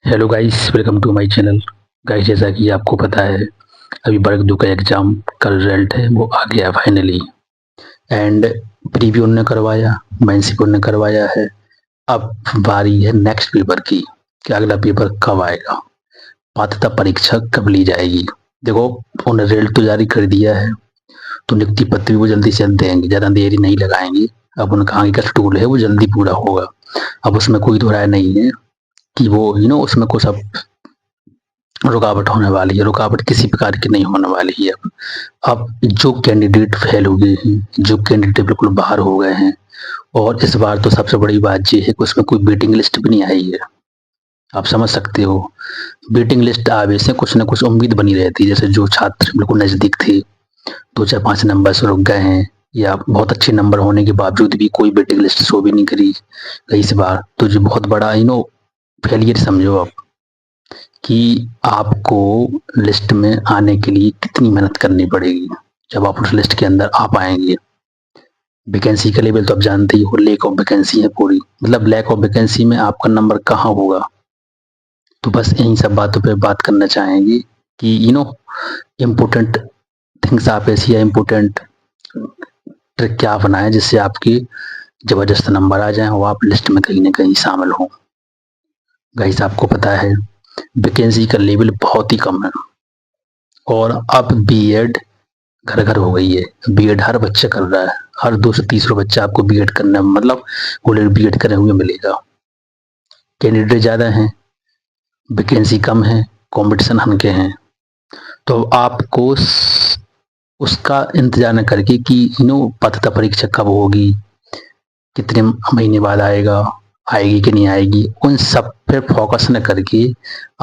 Hello guys, welcome to my channel. Guys, जैसा कि आपको पता है, अभी वर्ग 2 का एग्ज़ाम का रिजल्ट है वो आ गया फाइनली। एंड प्रीव्यू उन्होंने करवाया, मेंस भी उन्होंने करवाया है। अब बारी है नेक्स्ट पेपर की कि अगला पेपर कब आएगा, पात्रता परीक्षा कब ली जाएगी। देखो, उन्होंने रिजल्ट तो जारी कर दिया है, तो नियुक्ति पत्र भी वो जल्दी से देंगे, ज़्यादा देरी नहीं लगाएंगे। अब उनका आगे का शेड्यूल है वो जल्दी पूरा होगा। अब उसमें कोई दो राय नहीं है कि वो उसमें कुछ अब रुकावट होने वाली है। रुकावट किसी प्रकार की नहीं होने वाली है। अब जो कैंडिडेट फेल हो गए हैं, जो कैंडिडेट बिल्कुल बाहर हो गए हैं, और इस बार तो सबसे बड़ी बात ये है कि उसमें कोई वेटिंग लिस्ट भी नहीं आई है। आप समझ सकते हो, वेटिंग लिस्ट आवे से कुछ ना कुछ उम्मीद बनी रहती है। जैसे जो छात्र बिल्कुल नजदीक थे, 2 4 5 नंबर से रुक गए हैं, या बहुत अच्छे नंबर होने के बावजूद भी कोई वेटिंग लिस्ट शो भी नहीं करी गई इस बार, तो जो बहुत बड़ा फेलियर समझो आप, कि आपको लिस्ट में आने के लिए कितनी मेहनत करनी पड़ेगी जब आप उस लिस्ट के अंदर आ पाएंगे। वैकेंसी का लेवल तो आप जानते ही हो, लैक ऑफ वैकेंसी है पूरी, मतलब लैक ऑफ वैकेंसी में आपका नंबर कहाँ होगा। तो बस इन्हीं सब बातों पे बात करना चाहेंगे कि इम्पोर्टेंट थिंग्स आप ऐसी, या इम्पोर्टेंट ट्रिक क्या बनाए जिससे आपके जबरदस्त नंबर आ जाए और आप लिस्ट में कहीं ना कहीं शामिल हो। गाइस, आपको पता है वैकेंसी का लेवल बहुत ही कम है, और अब बीएड घर घर हो गई है। बीएड हर बच्चा कर रहा है, हर 2 से तीसरा बच्चा आपको बीएड करना, मतलब ऑलरेडी बीएड करे हुए मिलेगा। कैंडिडेट ज़्यादा हैं, वैकेंसी कम है, कंपटीशन हल्के हैं। तो आपको उसका इंतजार न करके कि पात्रता परीक्षा कब होगी, कितने महीने बाद आएगा, आएगी कि नहीं आएगी, उन सब पे फोकस न करके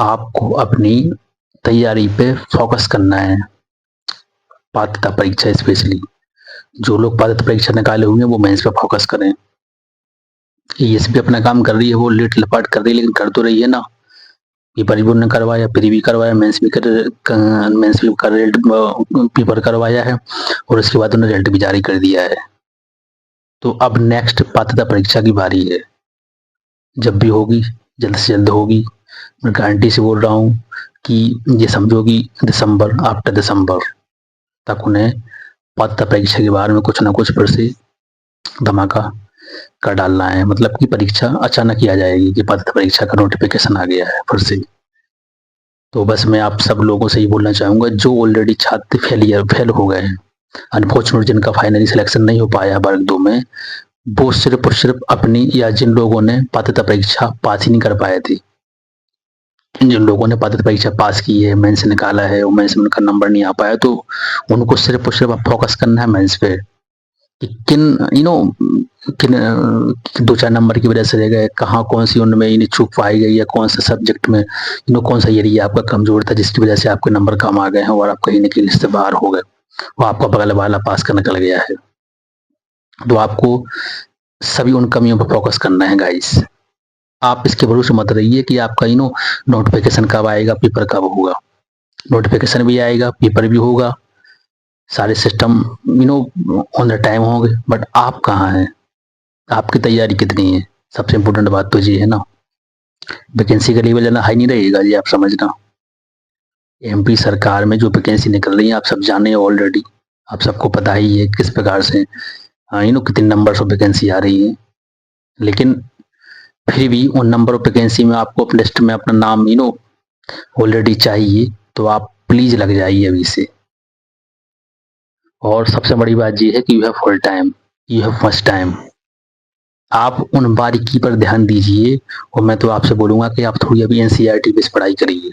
आपको अपनी तैयारी पे फोकस करना है। पात्रता परीक्षा स्पेशली जो लोग पात्रता परीक्षा निकाले हुए हैं वो मेंस पे फोकस करें। ईएसपी अपना काम कर रही है, वो लेट लपाट कर रही है, लेकिन कर तो रही है ना। पेपर भी उन्होंने करवाया, प्री भी करवाया, मेंस भी का रिजल्ट पेपर करवाया है, और उसके बाद उन्होंने रिजल्ट भी जारी कर दिया है। तो अब नेक्स्ट पात्रता परीक्षा की बारी है, जब भी होगी जल्द से जल्द होगी। मैं गारंटी से बोल रहा हूँ कि ये समझो कि दिसंबर, आफ्टर दिसंबर तक उन्हें पात्रता परीक्षा के बारे में कुछ ना कुछ फिर से धमाका कर डालना है। मतलब कि परीक्षा अचानक ही आ जाएगी कि पात्रता परीक्षा का नोटिफिकेशन आ गया है फिर से। तो बस मैं आप सब लोगों से ये बोलना चाहूंगा, जो ऑलरेडी छात्र फेल हो गए हैं, अनफॉर्चुनेट जिनका फाइनली सिलेक्शन नहीं हो पाया वर्ग 2 में, वो सिर्फ और सिर्फ अपनी, या जिन लोगों ने पात्रता परीक्षा पास ही नहीं कर पाए थे, जिन लोगों ने पात्रता परीक्षा पास की है, मेंस निकाला है और मेंस में उनका नंबर नहीं आ पाया, तो उनको सिर्फ और सिर्फ फोकस करना है मेंस पे। कि किन यू नो किन 2 4 नंबर की वजह से रह गए, कहाँ कौन सी उनमें चूक पाई गई, या कौन से सब्जेक्ट में कौन सा एरिया आपका कमजोर था जिसकी वजह से आपके नंबर कम आ गए हैं और आप कहीं ना कहीं से बाहर हो गए, वो आपका बगल वाला पास कर निकल गया है। तो आपको सभी उन कमियों पर फोकस करना है गाइस। आप इसके भरोसे मत रहिए कि आपका नोटिफिकेशन कब आएगा, पेपर कब होगा। नोटिफिकेशन भी आएगा, पेपर भी होगा, सारे सिस्टम ऑन द टाइम होंगे, बट आप कहाँ हैं, आपकी तैयारी कितनी है। सबसे इम्पोर्टेंट बात तो ये है ना। वैकेंसी का लेवल ज़्यादा हाई नहीं रहेगा, ये आप समझना। एमपी सरकार में जो वैकेंसी निकल रही है आप सब जाने हैं ऑलरेडी, आप सबको पता ही है किस प्रकार से कितने नंबर ऑफ वैकेंसी आ रही है। लेकिन फिर भी उन नंबर ऑफ वैकेंसी में आपको अपने लिस्ट में अपना नाम ऑलरेडी चाहिए, तो आप प्लीज लग जाइए अभी से। और सबसे बड़ी बात ये है कि you have full time, you have much time. आप उन बारीकी पर ध्यान दीजिए, और मैं तो आपसे बोलूंगा कि आप थोड़ी अभी एनसीईआरटी पे पढ़ाई करिए,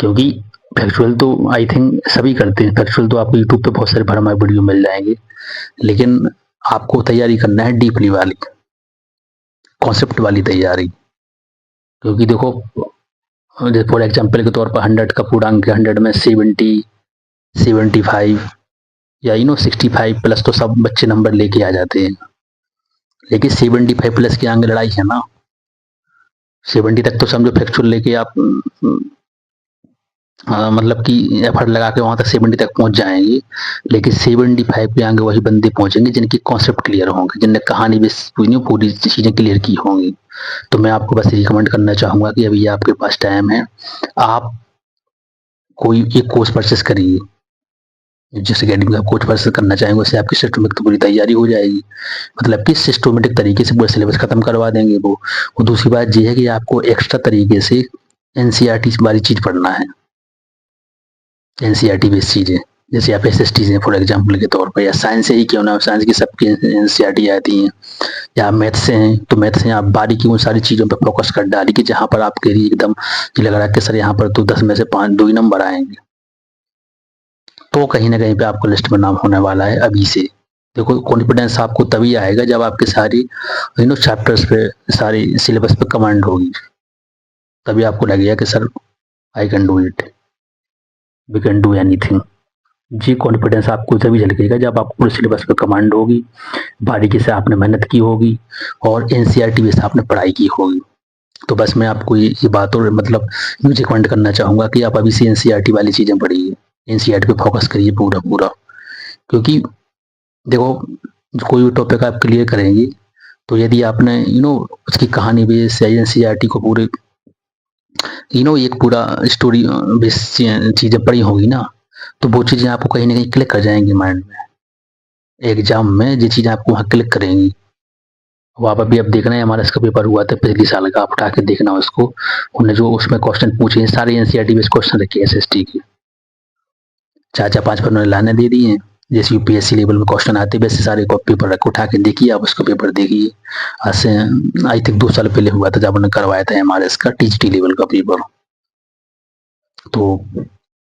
क्योंकि फैक्चुअल तो आई थिंक सभी करते हैं। फैक्चुअल तो आपको यूट्यूब पे बहुत सारे भरमार वीडियो मिल जाएंगे, लेकिन आपको तैयारी करना है डीपली वाली, कॉन्सेप्ट वाली तैयारी। क्योंकि देखो, फॉर एग्जाम्पल के तौर पर 100 का पूर्णांक, 100 में 70, 75 या 65 प्लस तो सब बच्चे नंबर लेके आ जाते हैं। लेकिन 75 प्लस की आगे लड़ाई है ना। 70 तक तो समझो फैक्चुअल लेके आप मतलब कि एफर्ट लगा के वहाँ तक 70 तक पहुँच जाएँगे, लेकिन 75 के आगे वही बंदे पहुँचेंगे जिनकी कॉन्सेप्ट क्लियर होंगे, जिनने कहानी बेस पूरी चीज़ें क्लियर की होंगी। तो मैं आपको बस रिकमेंड करना चाहूँगा कि अभी आपके पास टाइम है, आप कोई एक कोर्स परचेज़ करिए। जिस अकेडमी का आप कोर्स परचेज़ करना चाहेंगे उससे आपकी सिस्टमैटिक तो पूरी तैयारी हो जाएगी। मतलब कि सिस्टमैटिक तरीके से पूरा सिलेबस खत्म करवा देंगे वो। और दूसरी बात ये है कि आपको एक्स्ट्रा तरीके से एनसीईआरटी वाली चीज़ पढ़ना है। एनसीईआरटी बेस्ड चीज़ें, जैसे आप एसएसटी हैं फॉर एग्जांपल के तौर पर, या साइंस से ही क्यों ना, साइंस की सबकी एनसीईआरटी आती हैं, या मैथ से हैं तो मैथ से आप बारीकी उन सारी चीज़ों पे फोकस कर डालिए कि जहाँ पर आपके लिए एकदम ये लग रहा है कि सर यहाँ पर तो 10 में से 5 2 ही नंबर आएँगे। तो कहीं न कहीं पे आपको लिस्ट में नाम होने वाला है अभी से। देखो कॉन्फिडेंस आपको तभी आएगा जब आपकी सारी चैप्टर्स पे, सारी सिलेबस पे कमांड होगी। तभी आपको लगेगा कि sir I can do it, we can do anything. जी कॉन्फिडेंस आपको तभी झलकेगा जब आपको पूरे सिलेबस पे कमांड होगी, बारीकी से आपने मेहनत की होगी और एनसीईआरटी बेस आपने पढ़ाई की होगी। तो बस मैं आपको ये बात और मतलब यूँ रिकमेंड करना चाहूँगा कि आप अभी से एनसीईआरटी वाली चीज़ें पढ़िए। एनसीईआरटी पे फोकस करिए पूरा-पूरा। क्योंकि देखो कोई भी टॉपिक आप क्लियर करेंगे तो यदि आपने उसकी कहानी बेस या एनसीईआरटी को पूरे एक पूरा स्टोरी बेस चीज़ें पढ़ी होगी ना, तो वो चीज़ें आपको कहीं न कहीं क्लिक कर जाएँगी माइंड में। एग्ज़ाम में ये चीज़ें आपको वहाँ क्लिक करेंगी। वो आप अभी अब देखना है, हमारा इसका पेपर हुआ था पिछले साल का, आप उठा के देखना उसको। उन्होंने जो उसमें क्वेश्चन पूछे हैं सारे एनसीईआरटी बेस्ड क्वेश्चन रखे हैं एसएसटी के। 4-4 5-5 उन्होंने लाने दे दी हैं। जैसे यूपीएससी लेवल में क्वेश्चन आते हैं वैसे सारे पेपर रख उठा के देखिए, आप उसका पेपर देखिए। आज से आई थिंक 2 साल पहले हुआ था जब उन्होंने करवाया था एमआरएस का टीजीटी लेवल का पेपर। तो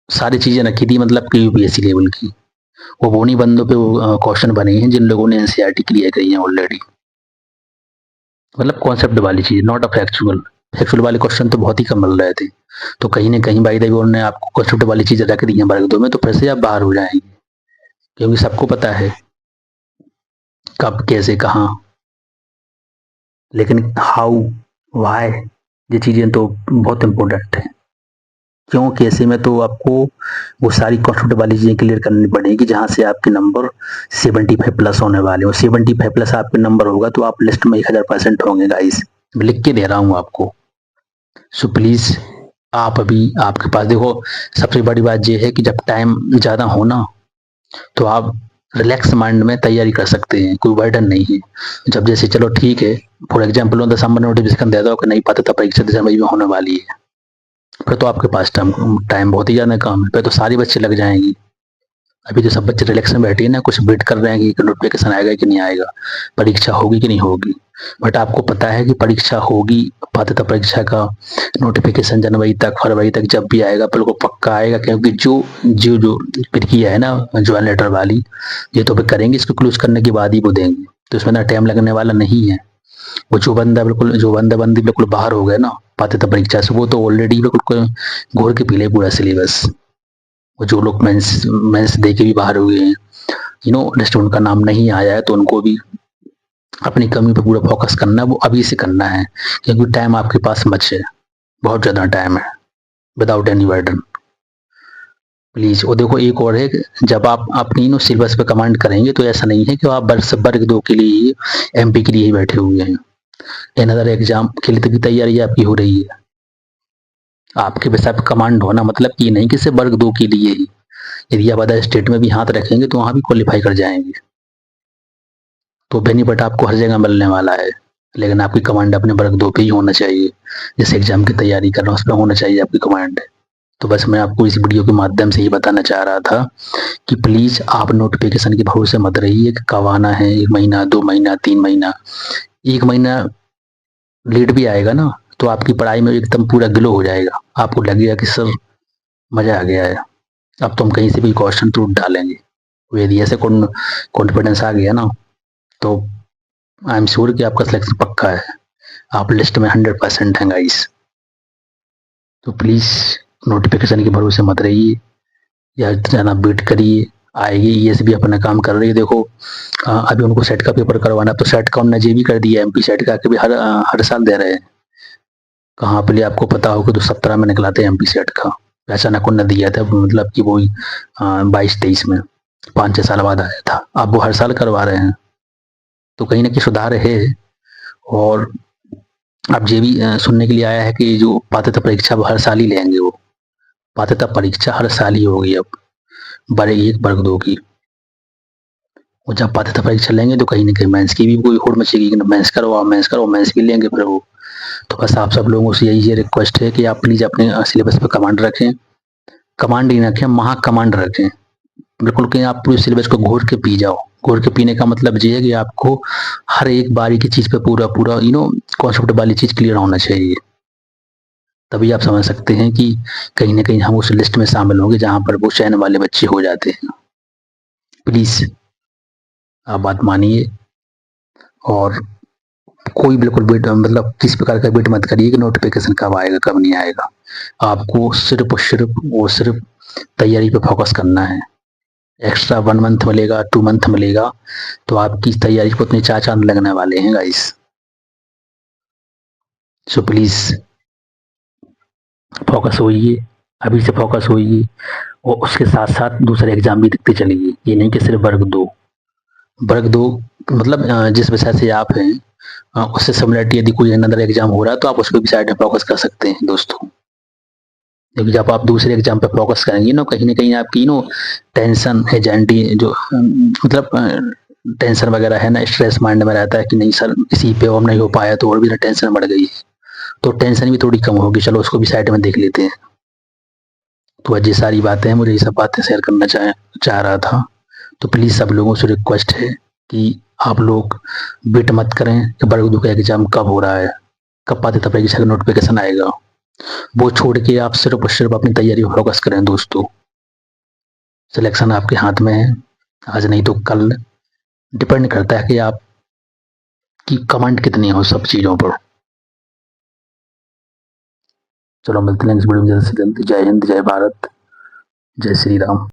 सारी चीज़ें रखी थी मतलब कि यूपीएससी लेवल की। वो उन्हीं बंदों पे क्वेश्चन बने हैं जिन लोगों ने एनसीईआरटी क्लियर करी है ऑलरेडी। मतलब कॉन्सेप्ट वाली चीज़, नॉट अ फैक्चुअल। फैक्चुअल वाले क्वेश्चन तो बहुत ही कम मिल रहे थे। तो कहीं न कहीं बाय द वे उन्होंने आपको कॉन्सेप्ट वाली चीज़ें रख दी हैं वर्ग 2 में, तो फिर से आप बाहर हो जाएँगे। क्योंकि सबको पता है कब, कैसे, कहाँ, लेकिन हाउ, व्हाय, ये चीज़ें तो बहुत इम्पोर्टेंट है। क्यों, कैसे में तो आपको वो सारी कॉन्सेप्ट वाली चीज़ें क्लियर करनी पड़ेगी जहाँ से आपके नंबर 75 प्लस होने वाले हो। 75 प्लस आपके नंबर होगा तो आप लिस्ट में 1000% होंगे गाइस। मैं लिख के दे रहा हूँ आपको। सो प्लीज़ आप अभी आपके पास देखो, सबसे बड़ी बात ये है कि जब टाइम ज़्यादा हो ना तो आप रिलैक्स माइंड में तैयारी कर सकते हैं, कोई बर्डन नहीं है। जब जैसे चलो ठीक है, फॉर एग्जाम्पल दिसंबर में नोटिफिकेशन दे दो कि नहीं पात्रता परीक्षा दिसंबर में होने वाली है, फिर तो आपके पास टाइम टाइम बहुत ही ज़्यादा कम है, फिर तो सारे बच्चे लग जाएंगी। अभी तो सब बच्चे रिलैक्स में बैठे हैं ना, कुछ वेट कर रहे हैं कि नोटिफिकेशन आएगा कि नहीं आएगा, परीक्षा होगी कि नहीं होगी। बट आपको पता है कि परीक्षा होगी, पात्रता परीक्षा का नोटिफिकेशन जनवरी तक, फरवरी तक जब भी आएगा बिल्कुल पक्का आएगा। क्योंकि जो जो जो प्रक्रिया है ना ज्वाइन लेटर वाली, ये तो फिर करेंगे, इसको क्लोज करने के बाद ही वो देंगे, तो इसमें ना टाइम लगने वाला नहीं है। वो जो बंदा बंदी बिल्कुल बाहर हो गए ना पात्रता परीक्षा से, वो तो ऑलरेडी बिल्कुल घोर के पी ले पूरा सिलेबस। वो जो लोग मेंस मेंस दे के भी बाहर हुए हैं, लिस्ट में उनका नाम नहीं आया है, तो उनको भी अपनी कमी पे पूरा फोकस करना है, वो अभी से करना है। क्योंकि टाइम आपके पास बचे है, बहुत ज़्यादा टाइम है, विदाउट एनी बर्डन। प्लीज़। और देखो एक और है, जब आप अपनी सिलेबस पे कमांड करेंगे तो ऐसा नहीं है कि आप वर्ग 2 के लिए ही, एमपी के लिए ही बैठे हुए हैं। अनदर एग्जाम के लिए भी तैयारी आपकी हो रही है। आपके वैसा कमांड होना मतलब कि नहीं कि सिर्फ वर्ग 2 के लिए ही। यदि आप अदर स्टेट में भी हाथ रखेंगे तो वहाँ भी क्वालिफाई कर जाएंगे। तो बेनिफिट आपको हर जगह मिलने वाला है, लेकिन आपकी कमांड अपने वर्ग 2 पे ही होना चाहिए। जिस एग्जाम की तैयारी कर रहा हूँ उस पर होना चाहिए आपकी कमांड। तो बस मैं आपको इस वीडियो के माध्यम से ही बताना चाह रहा था कि प्लीज़ आप नोटिफिकेशन के भरोसे मत रहिए कि कब आना है, 1 महीना, 2 महीना, 3 महीना। 1 महीना लेट भी आएगा ना तो आपकी पढ़ाई में एकदम पूरा ग्लो हो जाएगा। आपको लगेगा कि सर मज़ा आ गया है, अब तो हम कहीं से भी क्वेश्चन तो डालेंगे। यदि ऐसे कॉन्फिडेंस आ गया ना तो आई एम श्योर कि आपका सिलेक्शन पक्का है। आप लिस्ट में 100% हैं गाइस। तो प्लीज़ नोटिफिकेशन के भरोसे मत रहिए, या ज़्यादा वेट करिए, आएगी। ये भी अपना काम कर रही है। देखो अभी उनको सेट का पेपर करवाना, तो सेट का उन्होंने ये भी कर दिया, एमपी सेट का भी हर साल दे रहे हैं। कहाँ पहले आपको पता होगा तो 17 में निकला था एमपी सेट का। अचानक उन्होंने दिया था, मतलब कि वो 22-23 में 5-6 साल बाद आया था। अब वो हर साल करवा रहे हैं, तो कहीं ना कहीं सुधार है। और अब ये भी सुनने के लिए आया है कि जो पात्रता परीक्षा वो हर साल ही लेंगे। वो पात्रता परीक्षा हर साल ही होगी अब, वर्ग 1 वर्ग 2 की। और जब पात्रता परीक्षा लेंगे तो कहीं ना कहीं मेंस की भी कोई होड़ मचेगी कि मेंस करवाओ, मेंस करो, मेंस भी लेंगे फिर वो। तो बस आप सब लोगों से यही रिक्वेस्ट है कि आप प्लीज अपने सिलेबस पे कमांड रखें। कमांड ही रखें, महा कमांड रखें। बिल्कुल कि आप पूरे सिलेबस को घोर के पी जाओ। घोर के पीने का मतलब ये है कि आपको हर एक बारी की चीज पे पूरा पूरा कॉन्सेप्ट वाली चीज क्लियर होना चाहिए। तभी आप समझ सकते हैं कि कहीं ना कहीं हम उस लिस्ट में शामिल होंगे जहां पर वो चयन वाले बच्चे हो जाते हैं। प्लीज आप बात मानिए, और कोई बिल्कुल वेट, मतलब किसी प्रकार का वेट मत करिए कि नोटिफिकेशन कब आएगा कब नहीं आएगा। आपको सिर्फ और सिर्फ तैयारी पे फोकस करना है। एक्स्ट्रा 1 मंथ मिलेगा, 2 मंथ मिलेगा, तो आपकी तैयारी को उतने 4 चांद लगने वाले हैं गाइस। सो प्लीज फोकस होइए, अभी से फोकस होइए। और उसके साथ साथ दूसरे एग्जाम भी दिखते चलिए, ये नहीं कि सिर्फ वर्ग 2 मतलब जिस विषय से आप हैं उससे सिमिलरिटी यदि कोई अनदर एग्जाम हो रहा है तो आप उस पर भी साइड में फोकस कर सकते हैं दोस्तों। क्योंकि जब आप दूसरे एग्जाम पे फोकस करेंगे ना कहीं आपकी टेंशन एजेंटी जो मतलब टेंशन वगैरह है ना, स्ट्रेस माइंड में रहता है कि नहीं सर इसी पे और नहीं हो पाया तो और भी ना टेंशन बढ़ गई। तो टेंशन भी थोड़ी कम होगी, चलो उसको भी साइड में देख लेते हैं। तो आज ये सारी बातें हैं, मुझे ये सब बातें शेयर करना चाह रहा था। तो प्लीज़ सब लोगों से रिक्वेस्ट है कि आप लोग वेट मत करें कि वर्ग 2 का एग्जाम कब हो रहा है, कब पात्रता परीक्षा का नोटिफिकेशन आएगा। वो छोड़ के आप सिर्फ और सिर्फ अपनी तैयारी पर फोकस करें दोस्तों। सिलेक्शन आपके हाथ में है, आज नहीं तो कल। डिपेंड करता है कि आपकी कमांड कितनी हो सब चीज़ों पर। चलो मिलते हैं नेक्स्ट वीडियो में जल्द से जल्द। जय हिंद, जय भारत, जय श्री राम।